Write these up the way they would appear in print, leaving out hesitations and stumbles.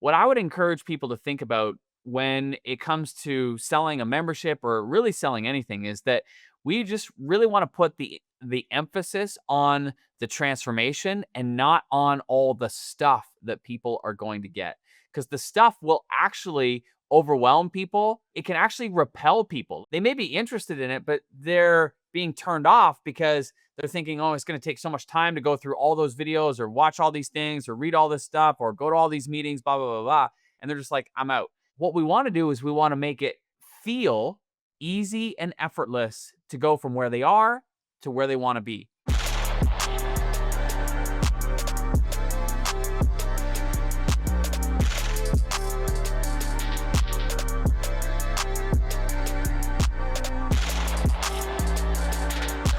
what I would encourage people to think about when it comes to selling a membership or really selling anything is that we just really want to put the emphasis on the transformation and not on all the stuff that people are going to get, because the stuff will actually overwhelm people. It can actually repel people. They may be interested in it, but they're being turned off because they're thinking, oh, it's going to take so much time to go through all those videos or watch all these things or read all this stuff or go to all these meetings, blah, blah, blah, blah. And they're just like, I'm out. What we want to do is we want to make it feel easy and effortless to go from where they are to where they want to be.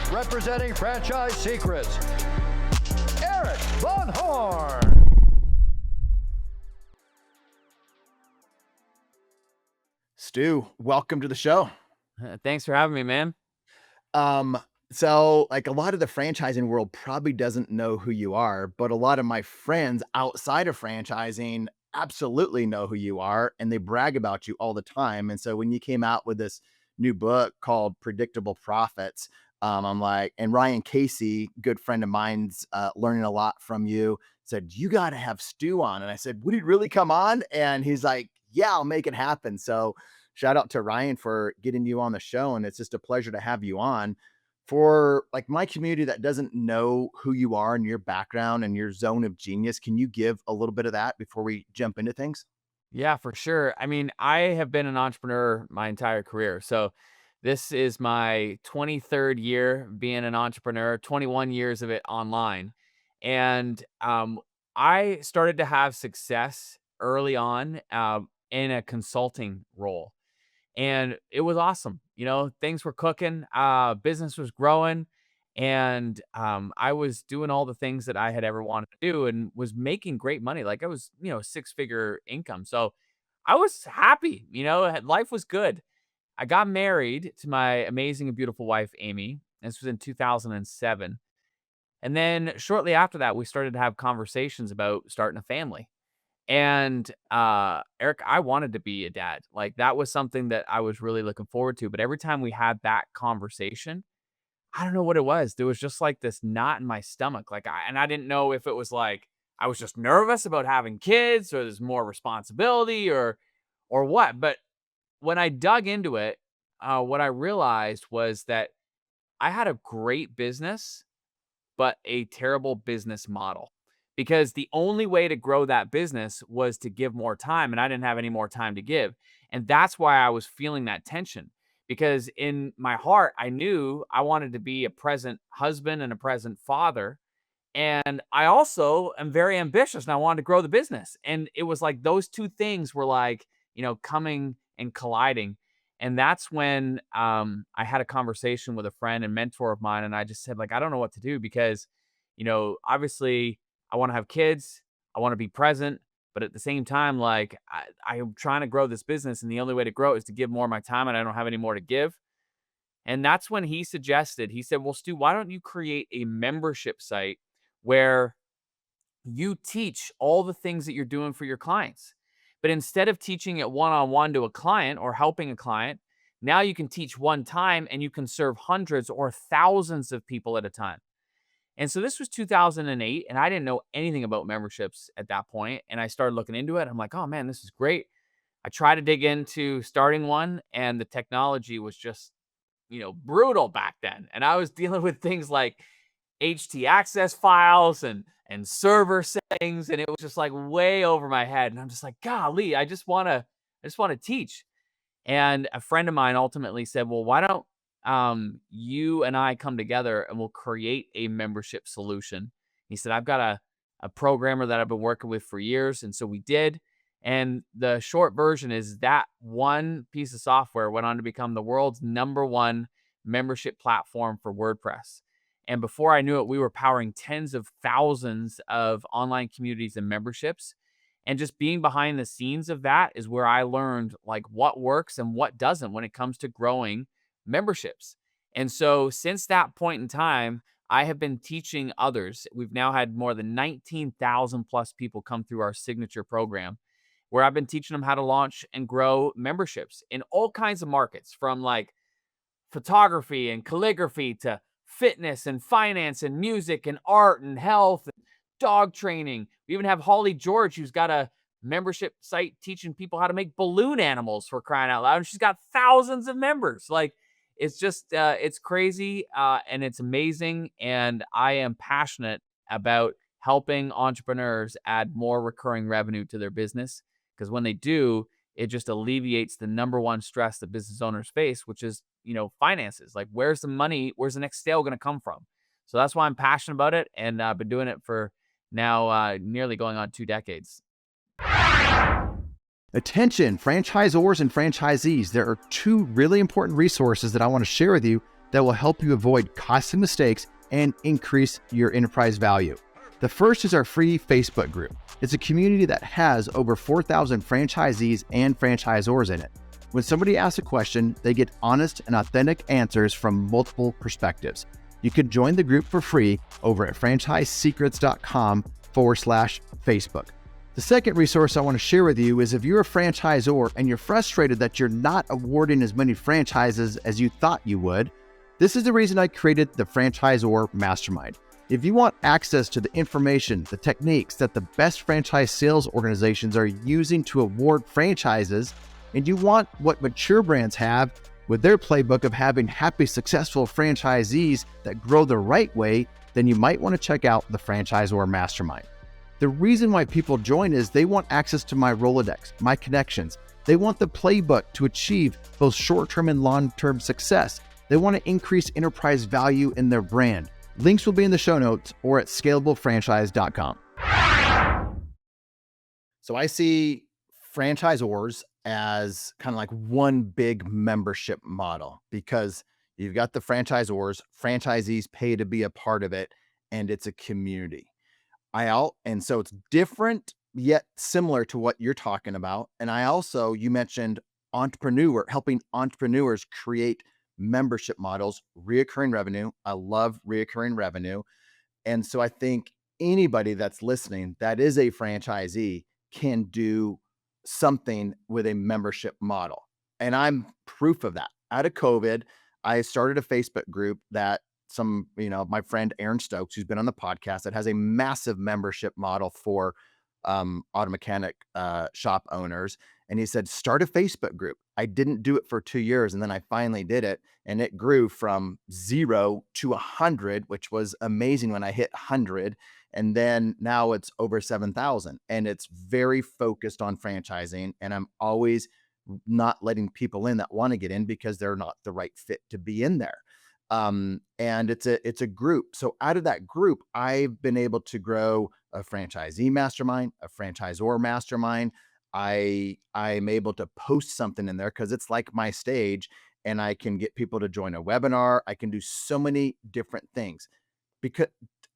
Representing Franchise Secrets, Erik Van Horn. Stu, welcome to the show. Thanks for having me, man. So like a lot of the franchising world probably doesn't know who you are, but a lot of my friends outside of franchising absolutely know who you are and they brag about you all the time. And so when you came out with this new book called Predictable Profits, I'm like, and Ryan Casey, good friend of mine's, learning a lot from you, said, you got to have Stu on. And I said, would he really come on? And he's like, yeah, I'll make it happen. So shout out to Ryan for getting you on the show. And it's just a pleasure to have you on. For like my community that doesn't know who you are and your background and your zone of genius, can you give a little bit of that before we jump into things? Yeah, for sure. I mean, I have been an entrepreneur my entire career. So this is my 23rd year being an entrepreneur, 21 years of it online. And I started to have success early on in a consulting role. And it was awesome. Things were cooking, business was growing, and I was doing all the things that I had ever wanted to do and was making great money. Like I was, six-figure income. So I was happy, life was good. I got married to my amazing and beautiful wife, Amy. This was in 2007. And then shortly after that, we started to have conversations about starting a family. And, Eric, I wanted to be a dad. Like, that was something that I was really looking forward to, but every time we had that conversation, I don't know what it was. There was just, like, this knot in my stomach, like, I didn't know if it was, like, I was just nervous about having kids or there's more responsibility or what, but when I dug into it, what I realized was that I had a great business but a terrible business model. Because the only way to grow that business was to give more time, and I didn't have any more time to give. And that's why I was feeling that tension. Because in my heart, I knew I wanted to be a present husband and a present father. And I also am very ambitious and I wanted to grow the business. And it was like those two things were like, coming and colliding. And that's when I had a conversation with a friend and mentor of mine. And I just said, like, I don't know what to do because, obviously I want to have kids. I want to be present. But at the same time, like, I'm trying to grow this business. And the only way to grow is to give more of my time. And I don't have any more to give. And that's when he suggested, he said, well, Stu, why don't you create a membership site where you teach all the things that you're doing for your clients? But instead of teaching it one-on-one to a client or helping a client, now you can teach one time and you can serve hundreds or thousands of people at a time. And so this was 2008, and I didn't know anything about memberships at that point. And I started looking into it. I'm like, oh man, this is great. I tried to dig into starting one, and the technology was just brutal back then. And I was dealing with things like HT access files and server settings, and it was just like way over my head. And I'm just like, golly, I just want to teach. And a friend of mine ultimately said, well, why don't you and I come together and we'll create a membership solution. He said, I've got a programmer that I've been working with for years. And so we did. And the short version is that one piece of software went on to become the world's #1 membership platform for WordPress. And before I knew it, we were powering tens of thousands of online communities and memberships. And just being behind the scenes of that is where I learned like what works and what doesn't when it comes to growing memberships. And so since that point in time, I have been teaching others. We've now had more than 19,000 plus people come through our signature program. where I've been teaching them how to launch and grow memberships in all kinds of markets, from like photography and calligraphy to fitness and finance and music and art and health and dog training. We even have Holly George, who's got a membership site teaching people how to make balloon animals, for crying out loud. And she's got thousands of members. Like, it's just, it's crazy, and it's amazing. And I am passionate about helping entrepreneurs add more recurring revenue to their business, because when they do, it just alleviates the number one stress that business owners face, which is, finances. Like, where's the money? Where's the next sale going to come from? So that's why I'm passionate about it. And I've been doing it for now nearly going on 2 decades. Attention, franchisors and franchisees. There are two really important resources that I want to share with you that will help you avoid costly mistakes and increase your enterprise value. The first is our free Facebook group. It's a community that has over 4,000 franchisees and franchisors in it. When somebody asks a question, they get honest and authentic answers from multiple perspectives. You can join the group for free over at franchisesecrets.com/Facebook. The second resource I want to share with you is if you're a franchisor and you're frustrated that you're not awarding as many franchises as you thought you would, this is the reason I created the Franchisor Mastermind. If you want access to the information, the techniques that the best franchise sales organizations are using to award franchises, and you want what mature brands have with their playbook of having happy, successful franchisees that grow the right way, then you might want to check out the Franchisor Mastermind. The reason why people join is they want access to my Rolodex, my connections. They want the playbook to achieve both short-term and long-term success. They want to increase enterprise value in their brand. Links will be in the show notes or at scalablefranchise.com. So I see franchisors as kind of like one big membership model, because you've got the franchisors, franchisees pay to be a part of it, and it's a community. And so it's different yet similar to what you're talking about. And you mentioned helping entrepreneurs create membership models, reoccurring revenue. I love reoccurring revenue. And so I think anybody that's listening that is a franchisee can do something with a membership model. And I'm proof of that. Out of COVID, I started a Facebook group that my friend Aaron Stokes, who's been on the podcast, that has a massive membership model for auto mechanic shop owners. And he said, start a Facebook group. I didn't do it for 2 years. And then I finally did it. And it grew from 0 to 100, which was amazing when I hit 100. And then now it's over 7,000. And it's very focused on franchising. And I'm always not letting people in that want to get in because they're not the right fit to be in there. And it's a group. So out of that group, I've been able to grow a franchisee mastermind, a franchisor mastermind. I'm able to post something in there because it's like my stage, and I can get people to join a webinar. I can do so many different things because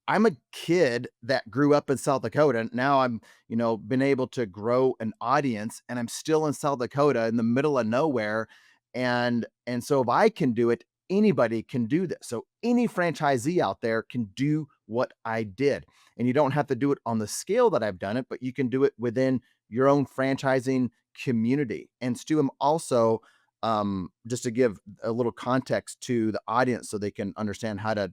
I'm a kid that grew up in South Dakota. Now I'm, been able to grow an audience, and I'm still in South Dakota in the middle of nowhere. And so if I can do it, anybody can do this. So any franchisee out there can do what I did. And you don't have to do it on the scale that I've done it, but you can do it within your own franchising community. And Stu, I'm also, just to give a little context to the audience so they can understand how to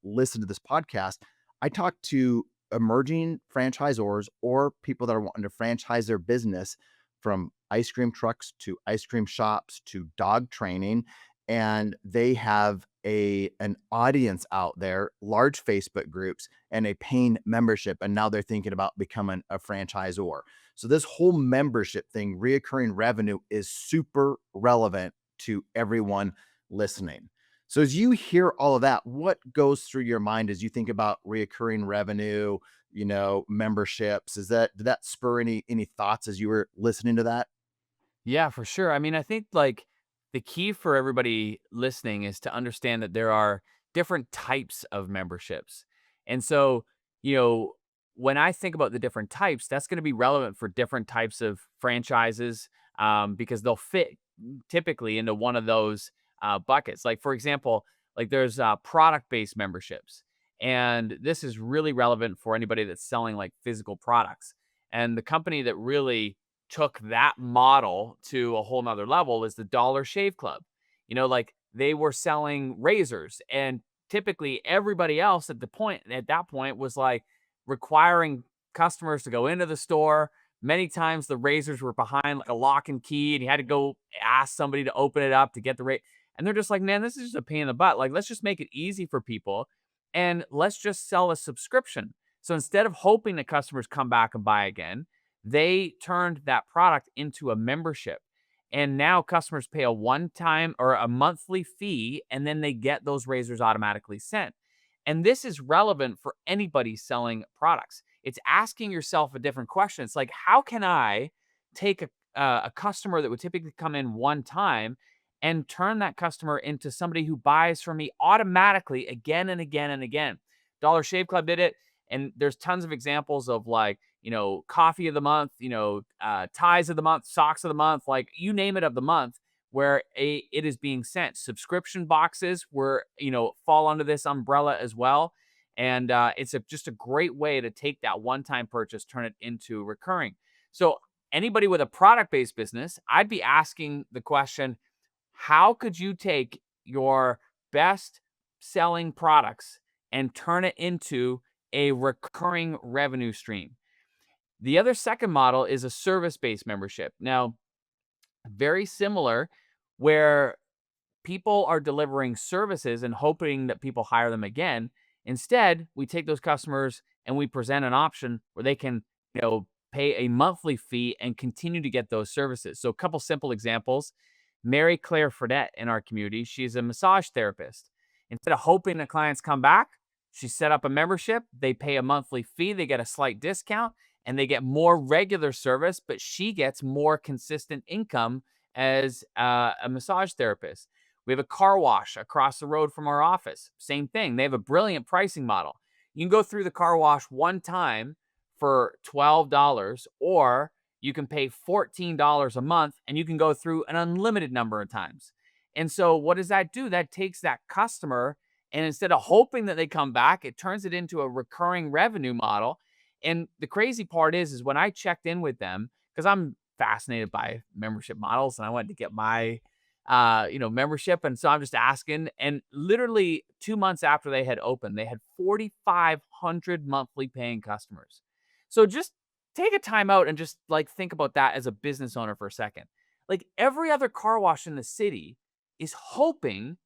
listen to this podcast, I talk to emerging franchisors or people that are wanting to franchise their business, from ice cream trucks to ice cream shops to dog training. And they have an audience out there, large Facebook groups, and a paying membership. And now they're thinking about becoming a franchisor. So this whole membership thing, reoccurring revenue, is super relevant to everyone listening. So as you hear all of that, what goes through your mind as you think about reoccurring revenue, memberships? Did that spur any thoughts as you were listening to that? Yeah, for sure. I mean, I think like the key for everybody listening is to understand that there are different types of memberships. And so, when I think about the different types, that's going to be relevant for different types of franchises, because they'll fit typically into one of those buckets. Like, for example, like there's product-based memberships. And this is really relevant for anybody that's selling like physical products. And the company that really took that model to a whole nother level is the Dollar Shave Club. Like they were selling razors, and typically everybody else at that point was like requiring customers to go into the store. Many times the razors were behind like a lock and key, and you had to go ask somebody to open it up to get the rate. And they're just like, man, this is just a pain in the butt. Like, let's just make it easy for people and let's just sell a subscription. So instead of hoping that customers come back and buy again, they turned that product into a membership. And now customers pay a one time or a monthly fee, and then they get those razors automatically sent. And this is relevant for anybody selling products. It's asking yourself a different question. It's like, how can I take a customer that would typically come in one time and turn that customer into somebody who buys from me automatically again and again and again? Dollar Shave Club did it. And there's tons of examples of like, coffee of the month, ties of the month, socks of the month, like you name it of the month where it is being sent. Subscription boxes were, fall under this umbrella as well. And it's just a great way to take that one-time purchase, turn it into recurring. So anybody with a product-based business, I'd be asking the question, how could you take your best selling products and turn it into a recurring revenue stream? The other second model is a service-based membership. Now, very similar, where people are delivering services and hoping that people hire them again. Instead, we take those customers and we present an option where they can, pay a monthly fee and continue to get those services. So a couple simple examples. Mary Claire Fredette in our community, she's a massage therapist. Instead of hoping that clients come back, she set up a membership. They pay a monthly fee, they get a slight discount, and they get more regular service, but she gets more consistent income as a massage therapist. We have a car wash across the road from our office. Same thing. They have a brilliant pricing model. You can go through the car wash one time for $12, or you can pay $14 a month and you can go through an unlimited number of times. And so, what does that do? That takes that customer, and instead of hoping that they come back, it turns it into a recurring revenue model. And the crazy part is when I checked in with them, because I'm fascinated by membership models and I wanted to get my membership. And so I'm just asking. And literally 2 months after they had opened, they had 4,500 monthly paying customers. So just take a time out and just like think about that as a business owner for a second. Like every other car wash in the city is hoping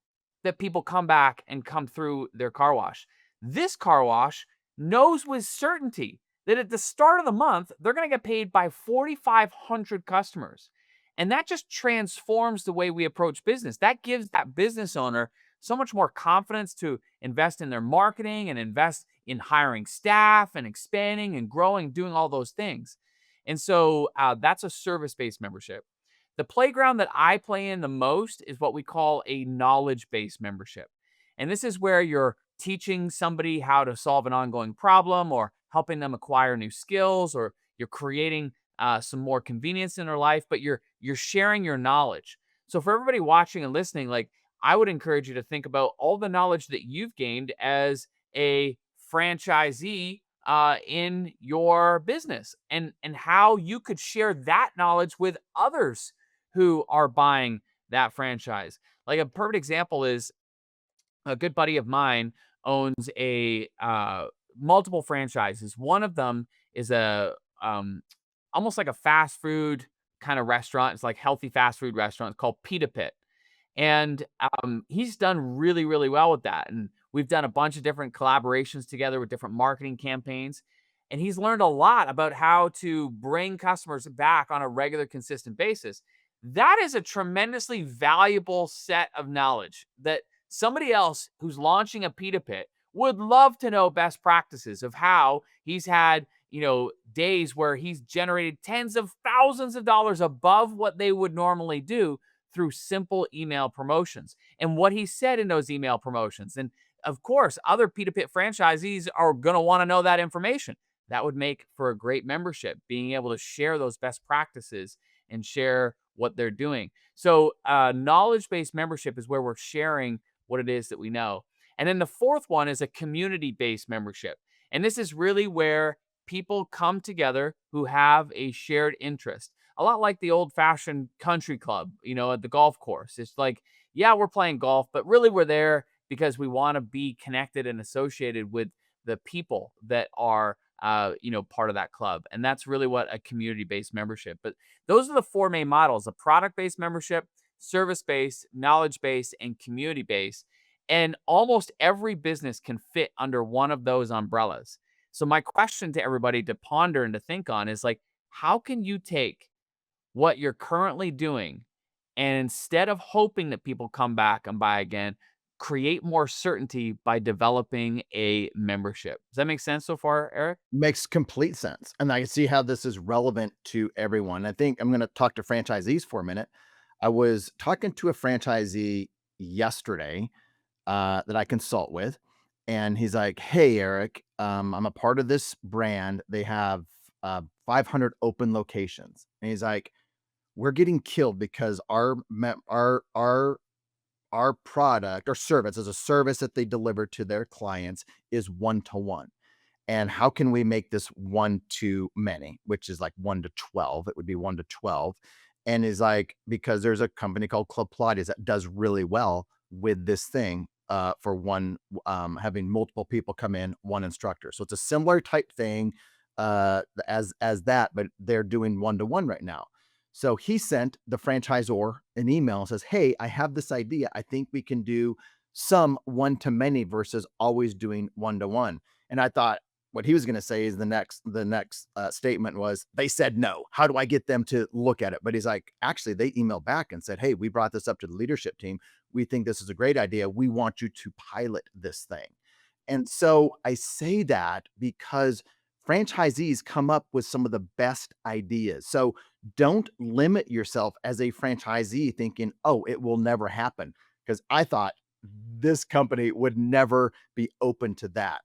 that people come back and come through their car wash. This car wash knows with certainty that at the start of the month, they're going to get paid by 4,500 customers. And that just transforms the way we approach business. That gives that business owner so much more confidence to invest in their marketing and invest in hiring staff and expanding and growing, doing all those things. And so that's a service-based membership. The playground that I play in the most is what we call a knowledge-based membership. And this is where you're teaching somebody how to solve an ongoing problem or helping them acquire new skills, or you're creating some more convenience in their life, but you're sharing your knowledge. So for everybody watching and listening, like I would encourage you to think about all the knowledge that you've gained as a franchisee in your business, and how you could share that knowledge with others who are buying that franchise. Like a perfect example is a good buddy of mine owns a multiple franchises. One of them is a almost like a fast food kind of restaurant. It's like healthy fast food restaurant. It's called Pita Pit. And he's done really, really well with that. And we've done a bunch of different collaborations together with different marketing campaigns. And he's learned a lot about how to bring customers back on a regular, consistent basis. That is a tremendously valuable set of knowledge that somebody else who's launching a Pita Pit would love to know best practices of how he's had, days where he's generated tens of thousands of dollars above what they would normally do through simple email promotions, and what he said in those email promotions. And of course, other Pita Pit franchisees are going to want to know that information. That would make for a great membership, being able to share those best practices and share what they're doing. So knowledge-based membership is where we're sharing what it is that we know. And then the fourth one is a community-based membership. And this is really where people come together who have a shared interest. a lot like the old fashioned country club, at the golf course. It's like, yeah, we're playing golf, but really we're there because we want to be connected and associated with the people that are, part of that club. And that's really what a community based membership. But those are the four main models: a product based membership, service based, knowledge based, and community based. And almost every business can fit under one of those umbrellas. So, my question to everybody to ponder and to think on is like, how can you take what you're currently doing and instead of hoping that people come back and buy again, create more certainty by developing a membership? Does that make sense so far, Eric? Makes complete sense, and I can see how this is relevant to everyone. I think I'm gonna talk to franchisees for a minute. I was talking to a franchisee yesterday, that I consult with, and he's like, "Hey, Eric, I'm a part of this brand. They have, 500 open locations." And he's like, "We're getting killed because our product or service as a service that they deliver to their clients is one-to-one. And how can we make this one to many, which is like 1 to 12? It would be 1 to 12." And is like, because there's a company called Club Pilates that does really well with this thing, for one, having multiple people come in, one instructor. So it's a similar type thing, as that, but they're doing one-to-one right now. So he sent the franchisor an email and says, "Hey, I have this idea. I think we can do some one to many versus always doing one-to-one." And I thought, what he was going to say is the next statement was, "They said no. How do I get them to look at it?" But he's like, actually, they emailed back and said, "Hey, we brought this up to the leadership team. We think this is a great idea. We want you to pilot this thing." And so I say that because franchisees come up with some of the best ideas. So don't limit yourself as a franchisee thinking, "Oh, it will never happen." Because I thought this company would never be open to that.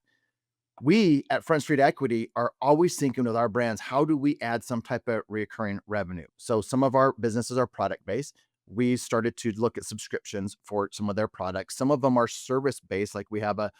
We at Front Street Equity are always thinking with our brands, how do we add some type of recurring revenue? So some of our businesses are product based. We started to look at subscriptions for some of their products. Some of them are service based, like we have a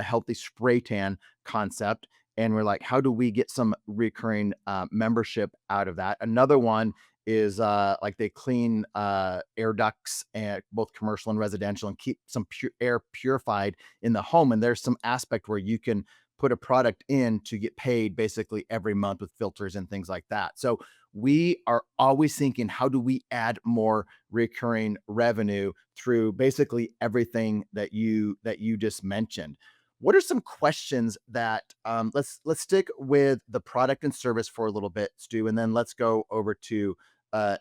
healthy spray tan concept. And we're like, how do we get some recurring membership out of that? Another one is like they clean air ducts, and both commercial and residential, and keep some air purified in the home. And there's some aspect where you can put a product in to get paid basically every month with filters and things like that. So we are always thinking, how do we add more recurring revenue through basically everything that you just mentioned? What are some questions that, let's stick with the product and service for a little bit, Stu, and then let's go over to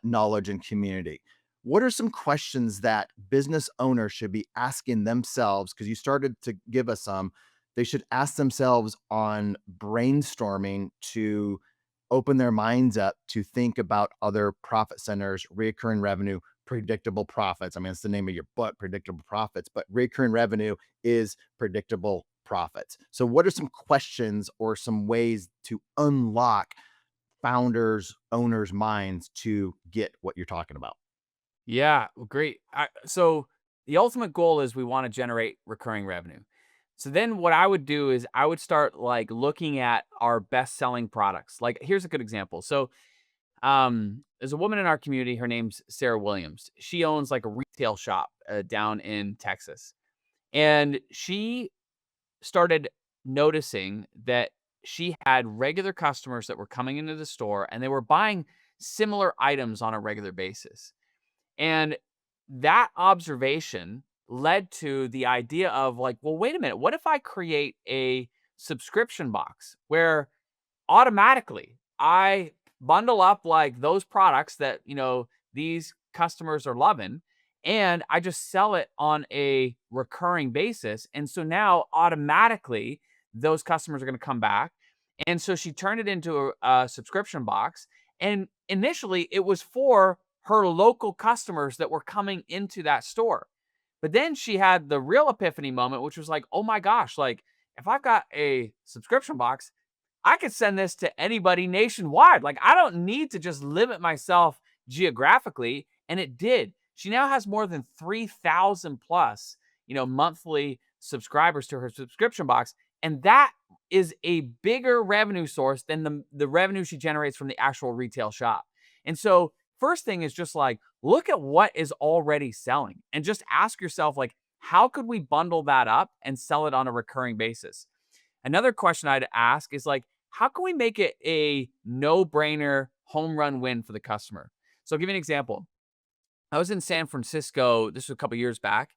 knowledge and community. What are some questions that business owners should be asking themselves? Because you started to give us some. They should ask themselves on brainstorming to open their minds up to think about other profit centers, recurring revenue, predictable profits. I mean, it's the name of your book, Predictable Profits, but recurring revenue is predictable profits. So, what are some questions or some ways to unlock founders, owners' minds to get what you're talking about? Yeah, well, great. So the ultimate goal is we want to generate recurring revenue. So then what I would do is I would start like looking at our best selling products. Like here's a good example. So there's a woman in our community, her name's Sarah Williams. She owns like a retail shop down in Texas. And she started noticing that she had regular customers that were coming into the store and they were buying similar items on a regular basis. And that observation led to the idea of like, well, wait a minute, what if I create a subscription box where automatically I bundle up like those products that, these customers are loving, and I just sell it on a recurring basis. And so now automatically those customers are going to come back. And so she turned it into a subscription box. And initially it was for her local customers that were coming into that store. But then she had the real epiphany moment, which was like, oh my gosh, like if I've got a subscription box, I could send this to anybody nationwide. Like I don't need to just limit myself geographically. And it did. She now has more than 3,000 plus, monthly subscribers to her subscription box. And that is a bigger revenue source than the revenue she generates from the actual retail shop. And so first thing is just like, look at what is already selling and just ask yourself, like, how could we bundle that up and sell it on a recurring basis? Another question I'd ask is like, how can we make it a no-brainer home run win for the customer? So I'll give you an example. I was in San Francisco, this was a couple years back.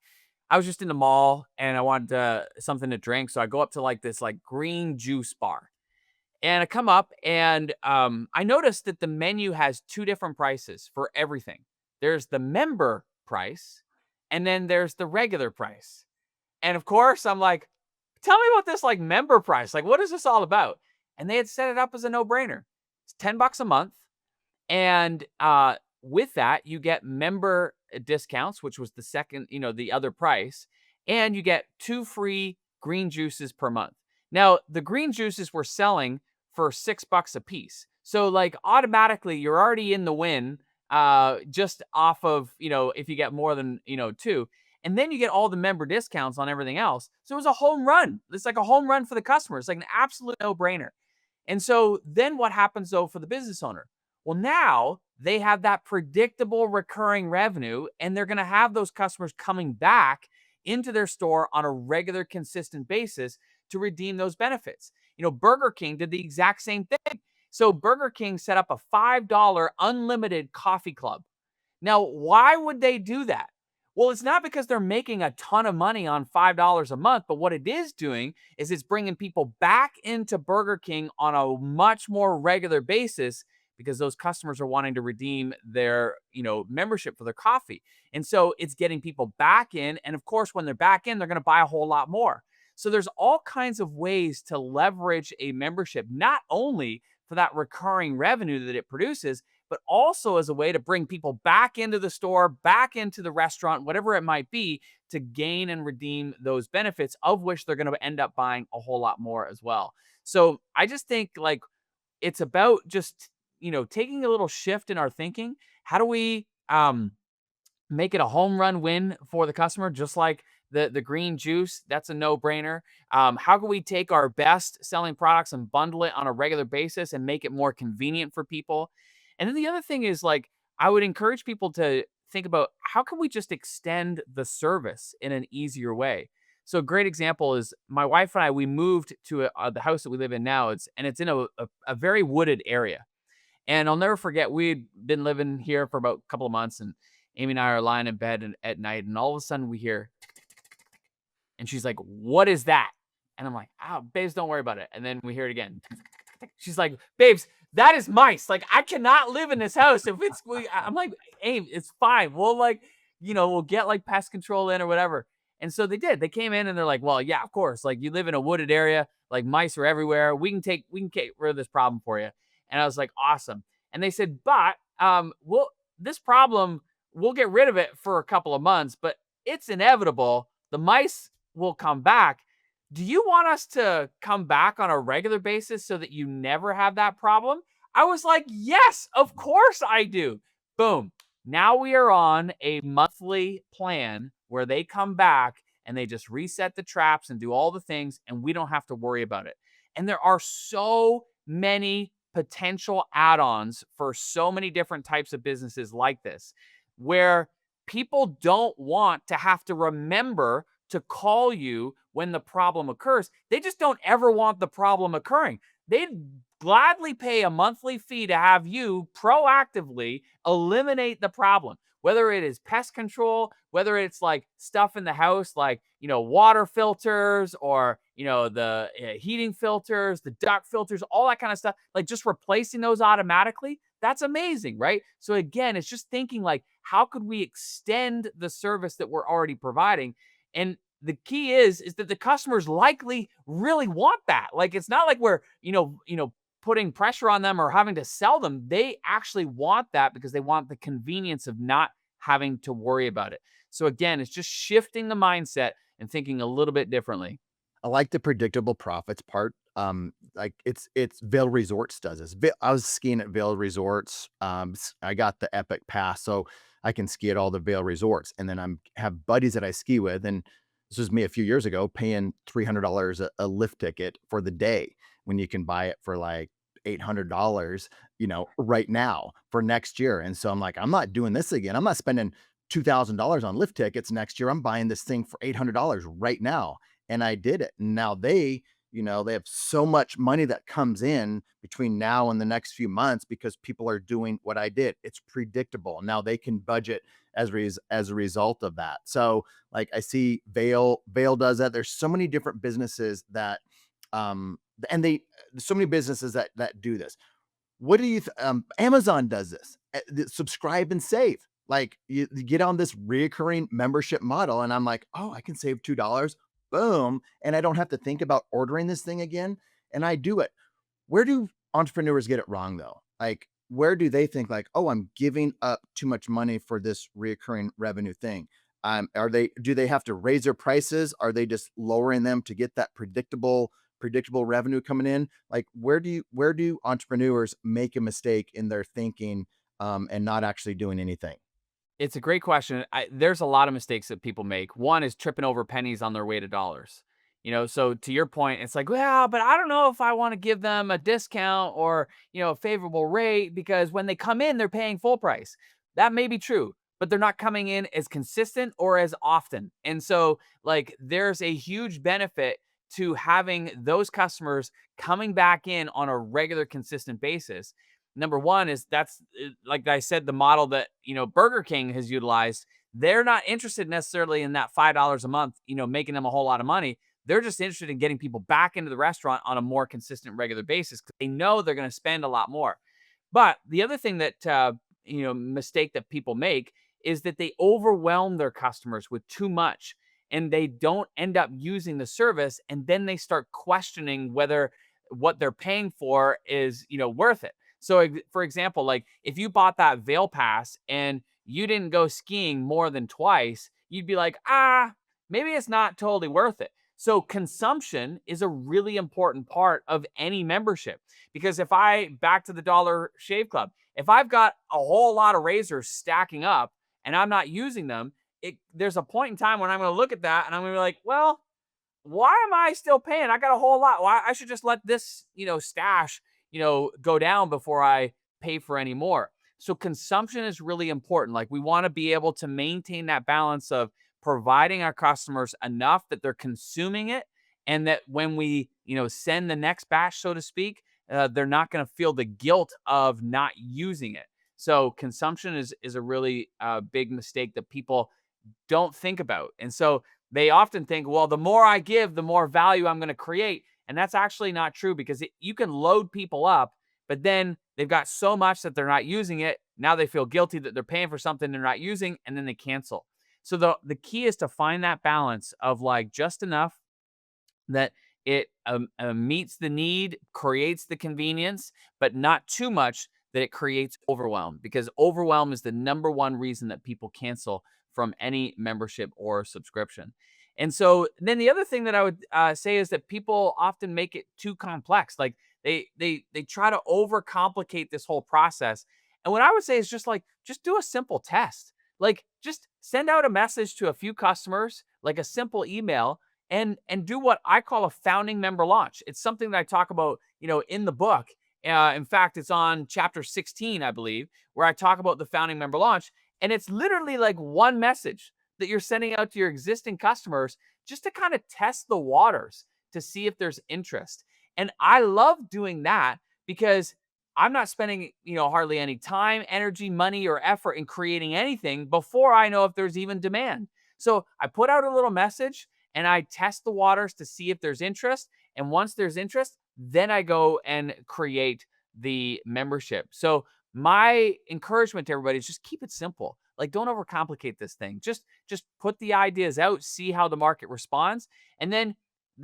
I was just in the mall and I wanted something to drink. So I go up to like this like green juice bar. And I come up and I noticed that the menu has two different prices for everything. There's the member price and then there's the regular price. And of course, I'm like, tell me about this like member price. Like, what is this all about? And they had set it up as a no-brainer. It's $10 a month. And with that, you get member discounts, which was the second, the other price, and you get 2 free green juices per month. Now, the green juices were selling for $6 a piece. So like automatically you're already in the win just off of, if you get more than, 2. And then you get all the member discounts on everything else. So it was a home run. It's like a home run for the customer. It's like an absolute no-brainer. And so then what happens though for the business owner? Well, now they have that predictable recurring revenue and they're going to have those customers coming back into their store on a regular, consistent basis to redeem those benefits. Burger King did the exact same thing. So Burger King set up a $5 unlimited coffee club. Now, why would they do that? Well, it's not because they're making a ton of money on $5 a month, but what it is doing is it's bringing people back into Burger King on a much more regular basis because those customers are wanting to redeem their, membership for their coffee. And so it's getting people back in. And of course, when they're back in, they're going to buy a whole lot more. So there's all kinds of ways to leverage a membership, not only for that recurring revenue that it produces, but also as a way to bring people back into the store, back into the restaurant, whatever it might be, to gain and redeem those benefits, of which they're going to end up buying a whole lot more as well. So I just think like it's about just, taking a little shift in our thinking. How do we make it a home run win for the customer, just like the green juice? That's a no-brainer. How can we take our best selling products and bundle it on a regular basis and make it more convenient for people? And then the other thing is like, I would encourage people to think about how can we just extend the service in an easier way. So a great example is my wife and I, we moved to the house that we live in now. It's in a very wooded area. And I'll never forget, we'd been living here for about a couple of months, and Amy and I are lying in bed at night, and all of a sudden we hear, and she's like, "What is that?" And I'm like, "Oh, babes, don't worry about it." And then we hear it again. She's like, "Babes, that is mice. Like, I cannot live in this house if it's." I'm like, "Abe, it's fine. We'll like, we'll get like pest control in or whatever." And so they did. They came in and they're like, "Well, yeah, of course. Like, you live in a wooded area. Like, mice are everywhere. We can get rid of this problem for you." And I was like, "Awesome." And they said, "But this problem, we'll get rid of it for a couple of months, but it's inevitable. The mice will come back. Do you want us to come back on a regular basis so that you never have that problem?" I was like, "Yes, of course I do." Boom. Now we are on a monthly plan where they come back and they just reset the traps and do all the things, and we don't have to worry about it. And there are so many potential add-ons for so many different types of businesses like this, where people don't want to have to remember to call you when the problem occurs. They just don't ever want the problem occurring. They'd gladly pay a monthly fee to have you proactively eliminate the problem, whether it is pest control, whether it's like stuff in the house, like, water filters or, the heating filters, the duct filters, all that kind of stuff, like just replacing those automatically. That's amazing, right? So again, it's just thinking like, how could we extend the service that we're already providing? And the key is that the customers likely really want that. Like, it's not like we're, putting pressure on them or having to sell them. They actually want that because they want the convenience of not having to worry about it. So again, it's just shifting the mindset and thinking a little bit differently. I like the predictable profits part. Like it's Vail Resorts does this. I was skiing at Vail Resorts. I got the Epic Pass, so I can ski at all the Vail Resorts. And then have buddies that I ski with, and this was me a few years ago, paying $300 a lift ticket for the day when you can buy it for like $800, right now for next year. And so I'm like, I'm not doing this again. I'm not spending $2,000 on lift tickets next year. I'm buying this thing for $800 right now. And I did it. And now they have so much money that comes in between now and the next few months because people are doing what I did. It's predictable. Now they can budget as a result of that. So like I see Vail does that. There's so many different businesses that um and they so many businesses that do this. What do you Amazon does this. Subscribe and save. Like you get on this reoccurring membership model and I'm like, "Oh, I can save $2. Boom, and I don't have to think about ordering this thing again." And I do it. Where do entrepreneurs get it wrong though? Like, where do they think like, "Oh, I'm giving up too much money for this reoccurring revenue thing?" Do they have to raise their prices? Are they just lowering them to get that predictable revenue coming in? Like, where do entrepreneurs make a mistake in their thinking, and not actually doing anything? It's a great question. There's a lot of mistakes that people make. One is tripping over pennies on their way to dollars. So to your point, it's like, well, but I don't know if I want to give them a discount or, a favorable rate because when they come in, they're paying full price. That may be true, but they're not coming in as consistent or as often. And so, like, there's a huge benefit to having those customers coming back in on a regular, consistent basis. Number one is like I said, the model that, Burger King has utilized. They're not interested necessarily in that $5 a month, making them a whole lot of money. They're just interested in getting people back into the restaurant on a more consistent, regular basis because they know they're going to spend a lot more. But the other thing that, mistake that people make is that they overwhelm their customers with too much and they don't end up using the service. And then they start questioning whether what they're paying for is, worth it. So, for example, like if you bought that Vail Pass and you didn't go skiing more than twice, you'd be like, maybe it's not totally worth it. So, consumption is a really important part of any membership because back to the Dollar Shave Club, if I've got a whole lot of razors stacking up and I'm not using them, there's a point in time when I'm going to look at that and I'm going to be like, well, why am I still paying? I got a whole lot. Why I should just let this, stash, go down before I pay for any more. So consumption is really important. Like we want to be able to maintain that balance of providing our customers enough that they're consuming it and that when we, send the next batch, so to speak, they're not going to feel the guilt of not using it. So consumption is a really big mistake that people don't think about. And so they often think, well, the more I give, the more value I'm going to create. And that's actually not true because you can load people up, but then they've got so much that they're not using it. Now they feel guilty that they're paying for something they're not using, and then they cancel. So the key is to find that balance of like just enough that it meets the need, creates the convenience, but not too much that it creates overwhelm because overwhelm is the number one reason that people cancel from any membership or subscription. And so then the other thing that I would say is that people often make it too complex. Like they try to overcomplicate this whole process. And what I would say is just do a simple test. Like just send out a message to a few customers, like a simple email, and do what I call a founding member launch. It's something that I talk about, in the book. In fact, it's on chapter 16, I believe, where I talk about the founding member launch. And it's literally like one message that you're sending out to your existing customers just to kind of test the waters to see if there's interest. And I love doing that because I'm not spending, hardly any time, energy, money, or effort in creating anything before I know if there's even demand. So I put out a little message and I test the waters to see if there's interest. And once there's interest, then I go and create the membership. So my encouragement to everybody is just keep it simple. Like don't overcomplicate this thing. Just put the ideas out, see how the market responds. And then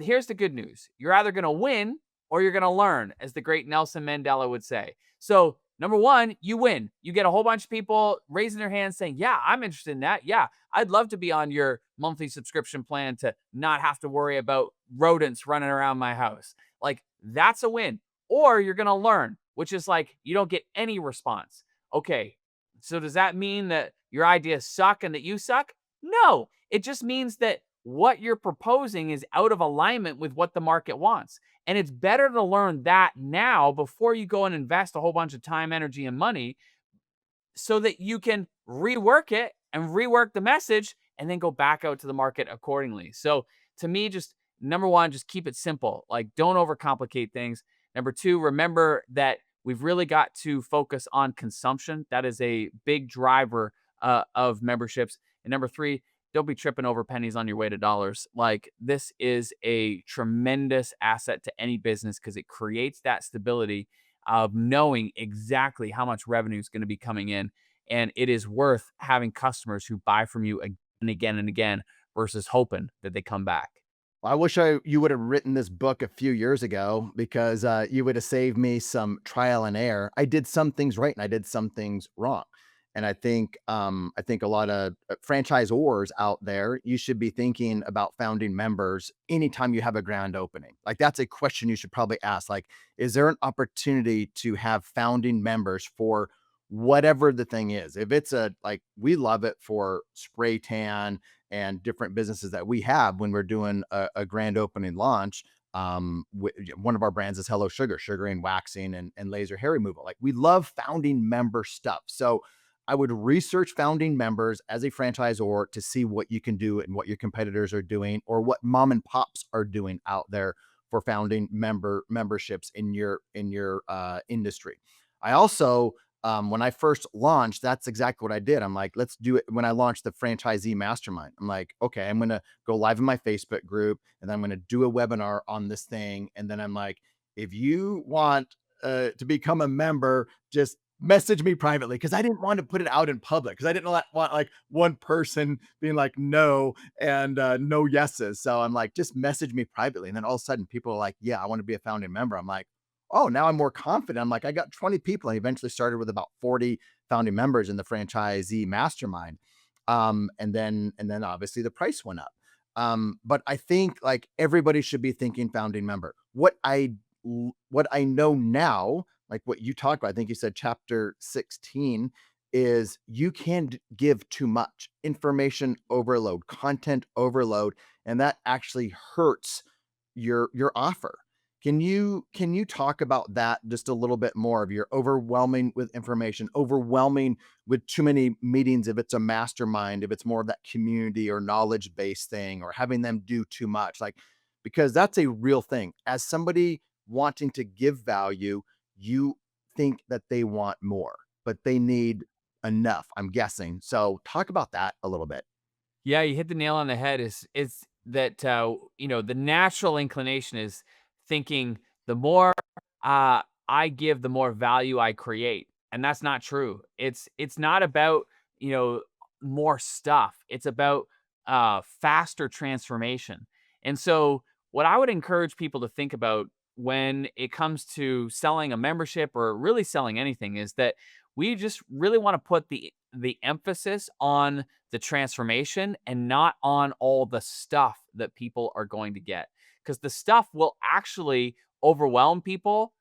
here's the good news. You're either going to win or you're going to learn, as the great Nelson Mandela would say. So number one, you win. You get a whole bunch of people raising their hands saying, yeah, I'm interested in that. Yeah, I'd love to be on your monthly subscription plan to not have to worry about rodents running around my house. Like that's a win. Or you're going to learn, which is like you don't get any response. Okay, so does that mean that your ideas suck and that you suck? No, it just means that what you're proposing is out of alignment with what the market wants. And it's better to learn that now before you go and invest a whole bunch of time, energy, and money so that you can rework it and rework the message and then go back out to the market accordingly. So to me, just number one, just keep it simple. Like, don't overcomplicate things. Number two, remember that we've really got to focus on consumption. That is a big driver of memberships. And number three, don't be tripping over pennies on your way to dollars. Like, this is a tremendous asset to any business because it creates that stability of knowing exactly how much revenue is going to be coming in. And it is worth having customers who buy from you again and again and again versus hoping that they come back. I wish you would have written this book a few years ago because you would have saved me some trial and error. I did some things right and I did some things wrong. And I think a lot of franchisors out there, you should be thinking about founding members anytime you have a grand opening. Like, that's a question you should probably ask. Like, is there an opportunity to have founding members for whatever the thing is? If it's like, we love it for spray tan and different businesses that we have when we're doing a grand opening launch. One of our brands is Hello Sugar, sugaring, waxing, and laser hair removal. Like, we love founding member stuff. So I would research founding members as a franchisor to see what you can do and what your competitors are doing, or what mom and pops are doing out there for founding memberships in your industry. I also, when I first launched, that's exactly what I did. I'm like, let's do it. When I launched the franchisee mastermind, I'm like, okay, I'm going to go live in my Facebook group and then I'm going to do a webinar on this thing. And then I'm like, if you want to become a member, just message me privately, because I didn't want to put it out in public, because I didn't want like one person being like no and no yeses. So I'm like, just message me privately. And then all of a sudden people are like, yeah, I want to be a founding member. I'm like, oh, now I'm more confident. I'm like, I got 20 people. I eventually started with about 40 founding members in the franchisee mastermind. And then obviously the price went up. But I think like everybody should be thinking founding member. What I know now, like what you talked about, I think you said chapter 16, is you can give too much information overload, content overload, and that actually hurts your offer. Can you talk about that just a little bit more? Of you're overwhelming with information, overwhelming with too many meetings, if it's a mastermind, if it's more of that community or knowledge based thing, or having them do too much, like, because that's a real thing. As somebody wanting to give value, you think that they want more, but they need enough, I'm guessing. So talk about that a little bit. Yeah, you hit the nail on the head. Is that the natural inclination is thinking the more I give, the more value I create, and that's not true. It's not about you know more stuff. It's about faster transformation. And so, what I would encourage people to think about when it comes to selling a membership or really selling anything is that we just really want to put the emphasis on the transformation and not on all the stuff that people are going to get, because the stuff will actually overwhelm people.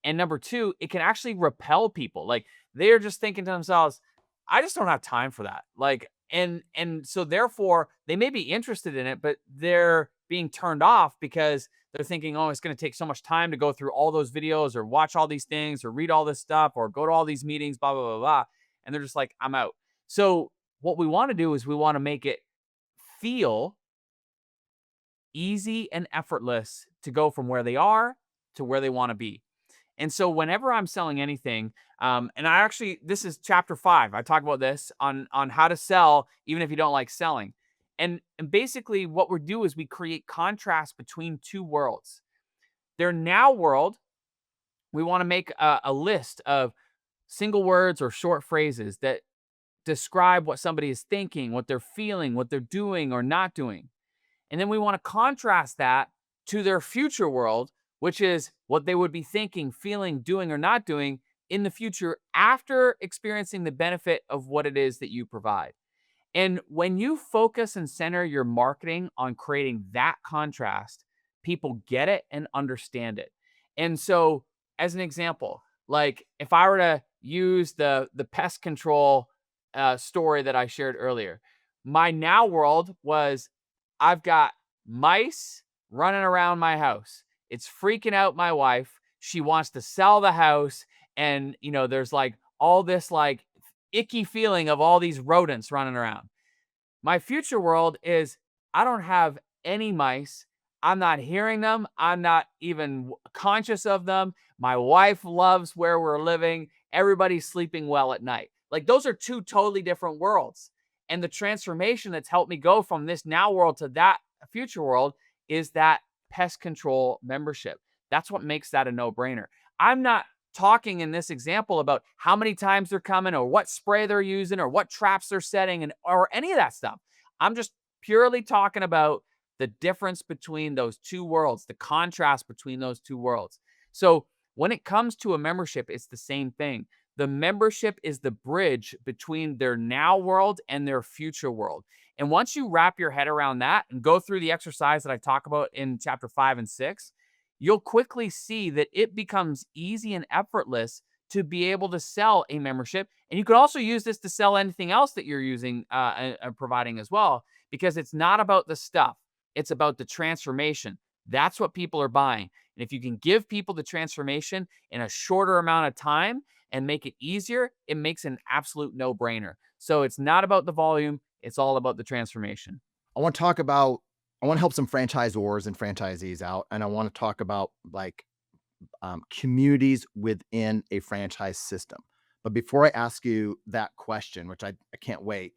And number two, it can actually repel people. Like, they're just thinking to themselves, I just don't have time for that. Like, and so therefore they may be interested in it, but they're being turned off because they're thinking, oh, it's going to take so much time to go through all those videos or watch all these things or read all this stuff or go to all these meetings, blah, blah, blah, blah. And they're just like, I'm out. So what we want to do is we want to make it feel easy and effortless to go from where they are to where they want to be. And so whenever I'm selling anything, and I actually, this is chapter 5. I talk about this on how to sell even if you don't like selling. And basically what we do is we create contrast between two worlds. Their now world, we want to make a list of single words or short phrases that describe what somebody is thinking, what they're feeling, what they're doing or not doing. And then we want to contrast that to their future world, which is what they would be thinking, feeling, doing, or not doing in the future after experiencing the benefit of what it is that you provide. And when you focus and center your marketing on creating that contrast, people get it and understand it. And so, as an example, like if I were to use the pest control story that I shared earlier, my now world was I've got mice running around my house. It's freaking out my wife. She wants to sell the house. And, there's like all this like icky feeling of all these rodents running around. My future world is I don't have any mice. I'm not hearing them. I'm not even conscious of them. My wife loves where we're living. Everybody's sleeping well at night. Like those are two totally different worlds. And the transformation that's helped me go from this now world to that future world is that pest control membership. That's what makes that a no brainer. I'm not talking in this example about how many times they're coming or what spray they're using or what traps they're setting and or any of that stuff. I'm just purely talking about the difference between those two worlds, the contrast between those two worlds. So when it comes to a membership, it's the same thing. The membership is the bridge between their now world and their future world. And once you wrap your head around that and go through the exercise that I talk about in chapter 5 and 6, you'll quickly see that it becomes easy and effortless to be able to sell a membership. And you can also use this to sell anything else that you're using and providing as well, because it's not about the stuff, it's about the transformation. That's what people are buying. And if you can give people the transformation in a shorter amount of time and make it easier, it makes an absolute no brainer. So it's not about the volume, it's all about the transformation. I want to talk about I want to help some franchisors and franchisees out, and I want to talk about like communities within a franchise system. But before I ask you that question, which I can't wait,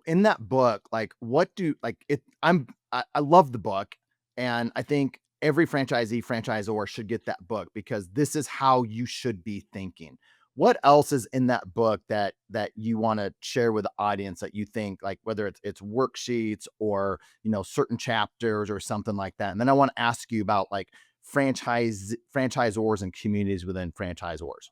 in that book, like what do like it I love the book, and I think every franchisee, franchisor should get that book because this is how you should be thinking. What else is in that book that you want to share with the audience that you think like whether it's worksheets or certain chapters or something like that? And then I want to ask you about like franchisors and communities within franchisors.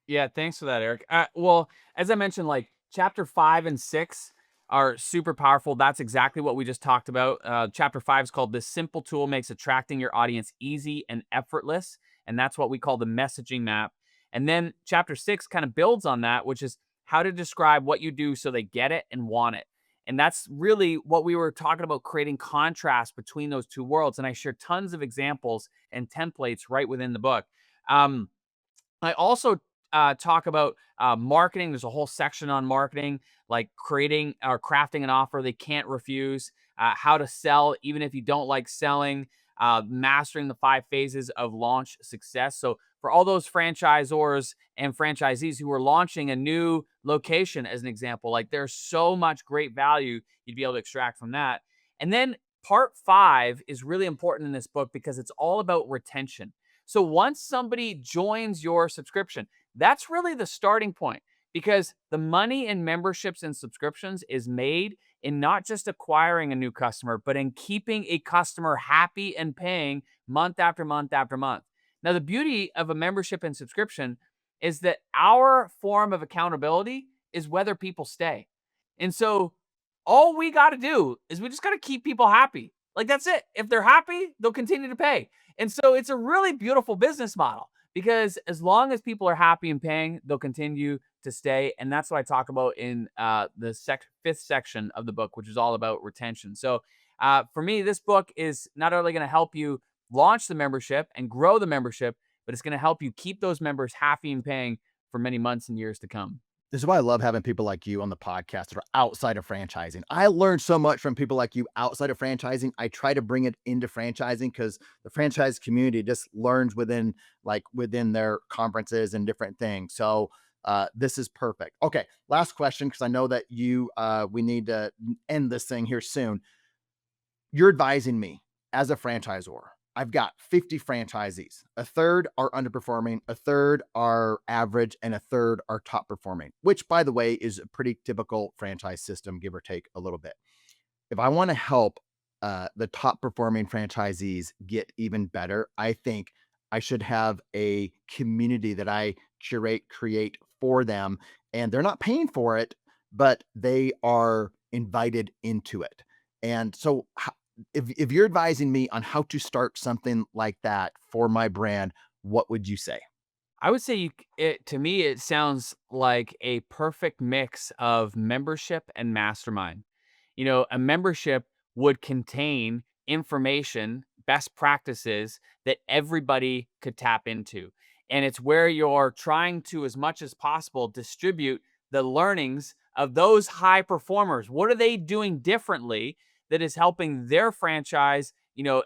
Yeah, thanks for that, Eric. Well, as I mentioned, like chapter 5 and 6 are super powerful. That's exactly what we just talked about. Chapter 5 is called "This Simple Tool Makes Attracting Your Audience Easy and Effortless," and that's what we call the messaging map. And then chapter 6 kind of builds on that, which is how to describe what you do so they get it and want it. And that's really what we were talking about, creating contrast between those two worlds. And I share tons of examples and templates right within the book. Um, I also talk about marketing. There's a whole section on marketing, like creating or crafting an offer they can't refuse, how to sell even if you don't like selling, mastering the 5 phases of launch success. So for all those franchisors and franchisees who are launching a new location, as an example, like there's so much great value you'd be able to extract from that. And then part 5 is really important in this book because it's all about retention. So once somebody joins your subscription, that's really the starting point, because the money in memberships and subscriptions is made in not just acquiring a new customer, but in keeping a customer happy and paying month after month after month. Now, the beauty of a membership and subscription is that our form of accountability is whether people stay. And so all we got to do is we just got to keep people happy. Like that's it. If they're happy, they'll continue to pay. And so it's a really beautiful business model because as long as people are happy and paying, they'll continue to stay. And that's what I talk about in the 5th section of the book, which is all about retention. So for me, this book is not only going to help you launch the membership and grow the membership, but it's going to help you keep those members happy and paying for many months and years to come. This is why I love having people like you on the podcast that are outside of franchising. I learned so much from people like you outside of franchising. I try to bring it into franchising because the franchise community just learns within their conferences and different things. So this is perfect. Okay, last question because I know that we need to end this thing here soon. You're advising me as a franchisor. I've got 50 franchisees. A third are underperforming, a third are average, and a third are top performing, which, by the way, is a pretty typical franchise system, give or take a little bit. If I want to help the top performing franchisees get even better, I think I should have a community that I create for them, and they're not paying for it, but they are invited into it. And so, if you're advising me on how to start something like that for my brand, what would you say? I would say to me, it sounds like a perfect mix of membership and mastermind. A membership would contain information, best practices that everybody could tap into. And it's where you're trying to, as much as possible, distribute the learnings of those high performers. What are they doing differently that is helping their franchise,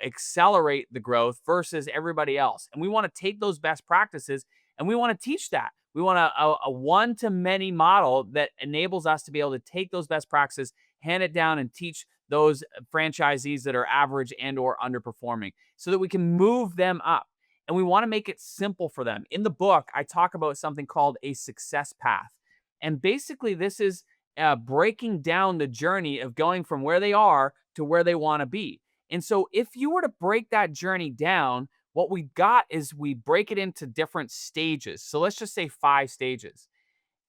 accelerate the growth versus everybody else? And we want to take those best practices and we want to teach that. We want a one to many model that enables us to be able to take those best practices, hand it down, and teach those franchisees that are average and or underperforming so that we can move them up. And we want to make it simple for them. In the book, I talk about something called a success path. And basically, this is breaking down the journey of going from where they are to where they want to be. And so, if you were to break that journey down, what we got is we break it into different stages. So, let's just say 5 stages.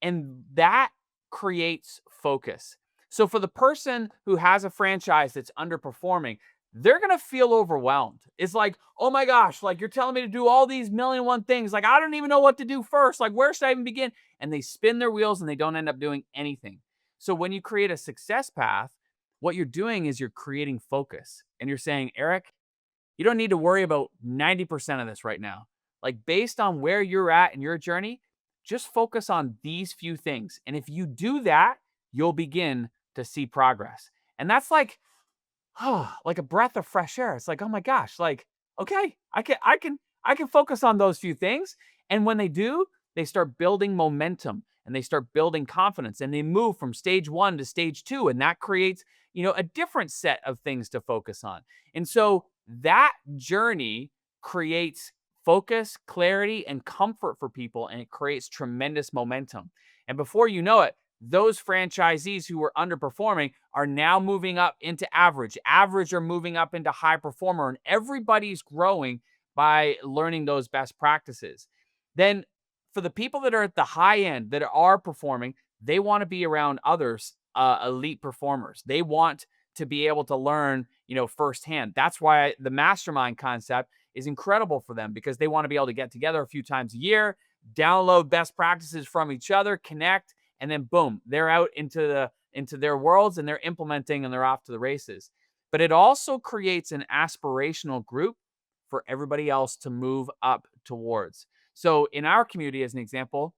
And that creates focus. So for the person who has a franchise that's underperforming, they're going to feel overwhelmed. It's like, oh my gosh, like you're telling me to do all these million and one things. Like, I don't even know what to do first. Like, where should I even begin? And they spin their wheels and they don't end up doing anything. So when you create a success path, what you're doing is you're creating focus and you're saying, Erik, you don't need to worry about 90% of this right now. Like, based on where you're at in your journey, just focus on these few things. And if you do that, you'll begin to see progress. And that's like, oh, like a breath of fresh air. It's like, oh my gosh, like, okay, I can focus on those few things. And when they do, they start building momentum and they start building confidence and they move from stage 1 to stage 2. And that creates, a different set of things to focus on. And so that journey creates focus, clarity, and comfort for people, and it creates tremendous momentum. And before you know it, those franchisees who were underperforming are now moving up into average. Average are moving up into high performer, and everybody's growing by learning those best practices. Then, for the people that are at the high end that are performing, they want to be around others, elite performers. They want to be able to learn, firsthand. That's why the mastermind concept is incredible for them, because they want to be able to get together a few times a year, download best practices from each other, connect, and then boom, they're out into their worlds and they're implementing and they're off to the races. But it also creates an aspirational group for everybody else to move up towards. So in our community, as an example,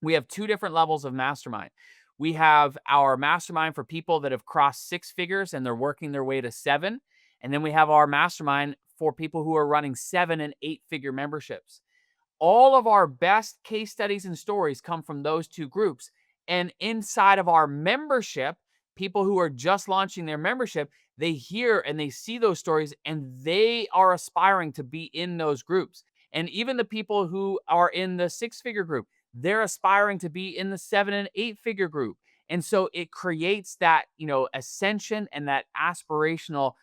we have 2 different levels of mastermind. We have our mastermind for people that have crossed 6 figures and they're working their way to 7. And then we have our mastermind for people who are running 7 and 8-figure memberships. All of our best case studies and stories come from those 2 groups. And inside of our membership, people who are just launching their membership, they hear and they see those stories and they are aspiring to be in those groups. And even the people who are in the 6-figure group, they're aspiring to be in the 7 and 8-figure group. And so it creates that, ascension and that aspirational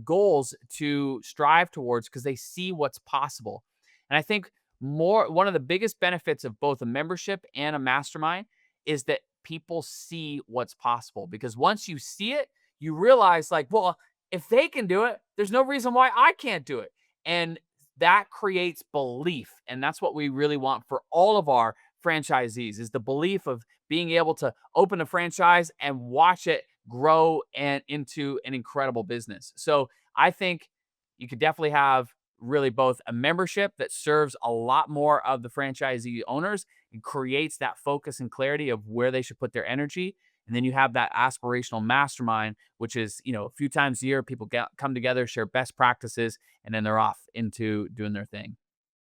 goals to strive towards, because they see what's possible. And I think one of the biggest benefits of both a membership and a mastermind is that people see what's possible, because once you see it, you realize, like, well, if they can do it, there's no reason why I can't do it. And that creates belief. And that's what we really want for all of our franchisees, is the belief of being able to open a franchise and watch it grow and into an incredible business. So I think you could definitely have really both a membership that serves a lot more of the franchisee owners and creates that focus and clarity of where they should put their energy. And then you have that aspirational mastermind, which is, a few times a year, people come together, share best practices, and then they're off into doing their thing.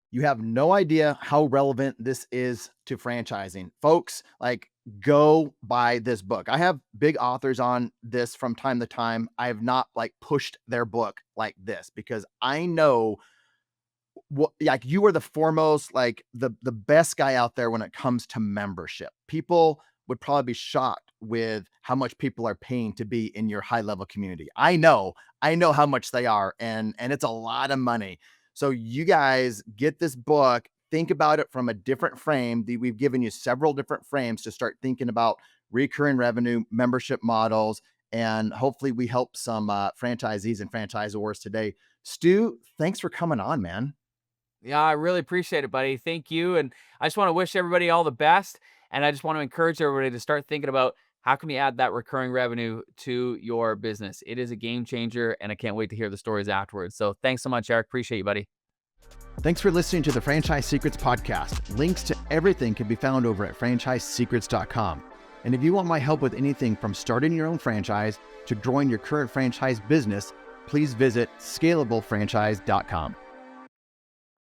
You have no idea how relevant this is to franchising. Folks, like, go buy this book. I have big authors on this from time to time. I have not like pushed their book like this, because I know what, like, you are the foremost, like the best guy out there when it comes to membership. People would probably be shocked with how much people are paying to be in your high level community. I know how much they are, and it's a lot of money. So you guys get this book, think about it from a different frame. We've given you several different frames to start thinking about recurring revenue, membership models, and hopefully we help some franchisees and franchisors today. Stu, thanks for coming on, man. Yeah, I really appreciate it, buddy. Thank you. And I just want to wish everybody all the best. And I just want to encourage everybody to start thinking about How can you add that recurring revenue to your business? It is a game changer, and I can't wait to hear the stories afterwards. So thanks so much, Erik. Appreciate you, buddy. Thanks for listening to the Franchise Secrets podcast. Links to everything can be found over at franchisesecrets.com. And if you want my help with anything from starting your own franchise to growing your current franchise business, please visit scalablefranchise.com.